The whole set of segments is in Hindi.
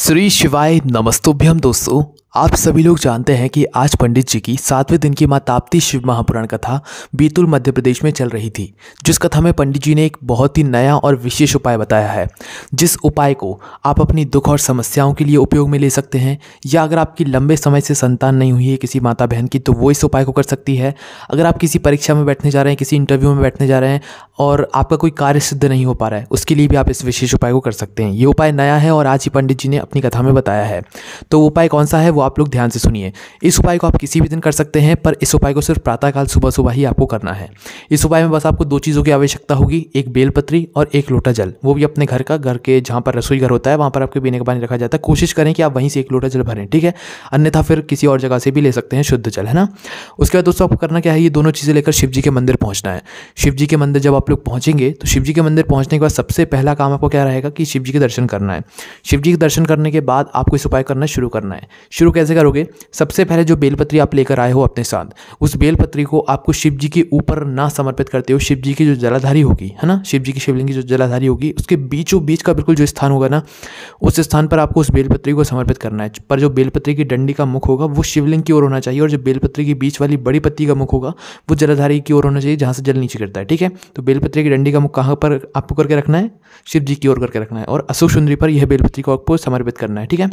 श्री शिवाय नमस्तुभ्यम। दोस्तों, आप सभी लोग जानते हैं कि आज पंडित जी की 7वें दिन की मां ताप्ती शिव महापुराण कथा बैतूल मध्य प्रदेश में चल रही थी, जिस कथा में पंडित जी ने एक बहुत ही नया और विशेष उपाय बताया है, जिस उपाय को आप अपनी दुख और समस्याओं के लिए उपयोग में ले सकते हैं। या अगर आपकी लंबे समय से संतान नहीं हुई है किसी माता बहन की, तो वो इस उपाय को कर सकती है। अगर आप किसी परीक्षा में बैठने जा रहे हैं, किसी इंटरव्यू में बैठने जा रहे हैं और आपका कोई कार्य सिद्ध नहीं हो पा रहा है, उसके लिए भी आप इस विशेष उपाय को कर सकते हैं। ये उपाय नया है और आज ही पंडित जी ने अपनी कथा में बताया है। तो वो उपाय कौन सा है, वो आप लोग ध्यान से सुनिए। इस उपाय को आप किसी भी दिन कर सकते हैं, पर इस उपाय को सिर्फ प्रातःकाल सुबह सुबह ही आपको करना है। इस उपाय में बस आपको दो चीज़ों की आवश्यकता होगी, एक बेलपत्री और एक लोटा जल। वो भी अपने घर के जहाँ पर रसोई घर होता है वहाँ पर आपके पीने का पानी रखा जाता है। कोशिश करें कि आप वहीं से एक लोटा जल भरें, ठीक है। अन्यथा फिर किसी और जगह से भी ले सकते हैं शुद्ध जल, है ना। उसके बाद दोस्तों आपको करना क्या है, ये दोनों चीज़ें लेकर शिव जी के मंदिर पहुँचना है। शिव जी के मंदिर जब आप लोग पहुँचेंगे तो शिव जी के मंदिर पहुँचने के बाद सबसे पहला काम आपको क्या रहेगा कि शिव जी के दर्शन करना है। शिव जी के दर्शन करने के बाद आपको इस उपाय करना शुरू करना है। शुरू कैसे करोगे, सबसे पहले जो बेलपत्री आप लेकर आए हो अपने साथ, उस बेलपत्री को आपको शिव जी के ऊपर ना समर्पित करते हो, शिव जी की जो जलाधारी होगी, है ना, शिव जी की शिवलिंग की जो जलाधारी होगी उसके बीचों बीच का बिल्कुल जो स्थान होगा ना, उस स्थान पर आपको उस बेलपत्री को समर्पित करना है। पर जो बेलपत्री की डंडी का मुख होगा वो शिवलिंग की ओर होना चाहिए, और जो बेलपत्री की बीच वाली बड़ी पत्ती का मुख होगा वो जलाधारी की ओर होना चाहिए, जहाँ से जल नीचे गिरता है, ठीक है। तो बेलपत्री की डंडी का मुख कहाँ पर आपको करके रखना है, शिव जी की ओर करके रखना है, और अशोक सुंदरी पर यह बेलपत्री को आपको समर्पित करना है, ठीक है।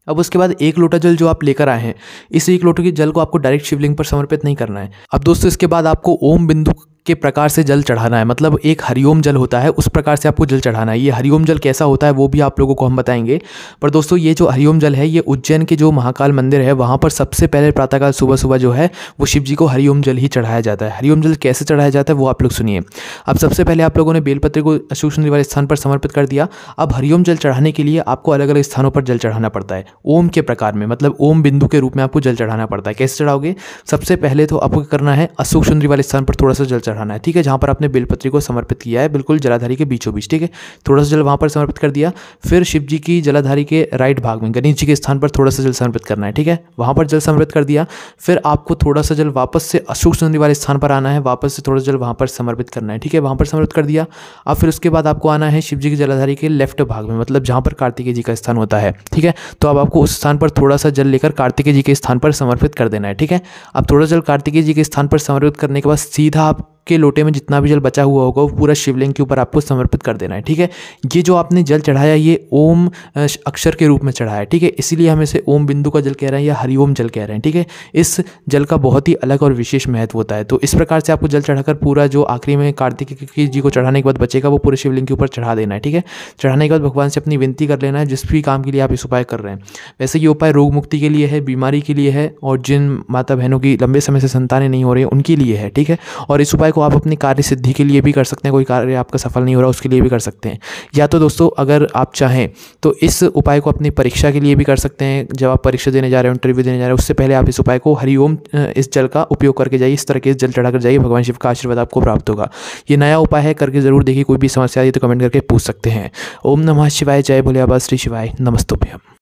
अब उसके बाद एक लोटा जल जो आप लेकर आए हैं, इस एक लोटे के जल को आपको डायरेक्ट शिवलिंग पर समर्पित नहीं करना है। अब दोस्तों इसके बाद आपको ओम बिंदु के प्रकार से जल चढ़ाना है, मतलब एक हरिओम जल होता है उस प्रकार से आपको जल चढ़ाना है। ये हरिओम जल कैसा होता है वो भी आप लोगों को हम बताएंगे। पर दोस्तों ये जो हरिओम जल है, ये उज्जैन के जो महाकाल मंदिर है वहाँ पर सबसे पहले प्रातःकाल सुबह सुबह जो है वो शिव जी को हरिओम जल ही चढ़ाया जाता है। हरिओम जल कैसे चढ़ाया जाता है वो आप लोग सुनिए। अब सबसे पहले आप लोगों ने बेलपत्र को अशोक सुंदरी वाले स्थान पर समर्पित कर दिया। अब हरिओम जल चढ़ाने के लिए आपको अलग अलग स्थानों पर जल चढ़ाना पड़ता है, ओम के प्रकार में, मतलब ओम बिंदु के रूप में आपको जल चढ़ाना पड़ता है। कैसे चढ़ाओगे, सबसे पहले तो आपको करना है अशोक सुंदरी वाले स्थान पर थोड़ा सा जल चढ़ाना है, ठीक है, जहाँ पर आपने बेलपत्री को समर्पित किया है, बिल्कुल जलाधारी के बीचों बीच, ठीक है। थोड़ा सा जल वहां पर समर्पित कर दिया। फिर शिव जी की जलाधारी के राइट भाग में गणेश जी के स्थान पर थोड़ा सा जल समर्पित करना है, ठीक है, वहां पर जल समर्पित कर दिया। फिर आपको थोड़ा सा जल वापस से अशोक सुंदरी वाले स्थान पर आना है, वापस से थोड़ा जल वहां पर समर्पित करना है, ठीक है, वहां पर समर्पित कर दिया। अब फिर उसके बाद आपको आना है शिव जी की जलाधारी के लेफ्ट भाग में, मतलब जहां पर कार्तिकेय जी का स्थान होता है, ठीक है। तो अब आपको उस स्थान पर थोड़ा सा जल लेकर कार्तिकेय जी के स्थान पर समर्पित कर देना है, ठीक है। अब थोड़ा जल कार्तिकेय जी के स्थान पर समर्पित करने के बाद सीधा आप के लोटे में जितना भी जल बचा हुआ होगा वो पूरा शिवलिंग के ऊपर आपको समर्पित कर देना है, ठीक है। ये जो आपने जल चढ़ाया ये ओम अक्षर के रूप में चढ़ाया है, ठीक है, इसीलिए हम इसे ओम बिंदु का जल कह रहे हैं या हरिओम जल कह रहे हैं, ठीक है। इस जल का बहुत ही अलग और विशेष महत्व होता है। तो इस प्रकार से आपको जल चढ़ाकर पूरा जो आखिरी में कार्तिकेय जी को चढ़ाने के बाद बचेगा वो पूरे शिवलिंग के ऊपर चढ़ा देना है, ठीक है। चढ़ाने के बाद भगवान से अपनी विनती कर लेना है जिस भी काम के लिए आप इस उपाय कर रहे हैं। वैसे ये उपाय रोग मुक्ति के लिए है, बीमारी के लिए है, और जिन माता बहनों की लंबे समय से संतानें नहीं हो रही उनके लिए है, ठीक है। और इस उपाय को आप अपनी कार्य सिद्धि के लिए भी कर सकते हैं, कोई कार्य आपका सफल नहीं हो रहा उसके लिए भी कर सकते हैं। या तो दोस्तों अगर आप चाहें तो इस उपाय को अपनी परीक्षा के लिए भी कर सकते हैं। जब आप परीक्षा देने जा रहे हो, इंटरव्यू देने जा रहे हो, उससे पहले आप इस उपाय को हरिओम इस जल का उपयोग करके जाइए, इस तरह के जल चढ़ा कर जाइए, भगवान शिव का आशीर्वाद आपको प्राप्त होगा। ये नया उपाय है, करके जरूर देखिए। कोई भी समस्या आई तो कमेंट करके पूछ सकते हैं। ओम नमः शिवाय, जय भोले बाबा, श्री शिवाय, नमस्तुभ्यम।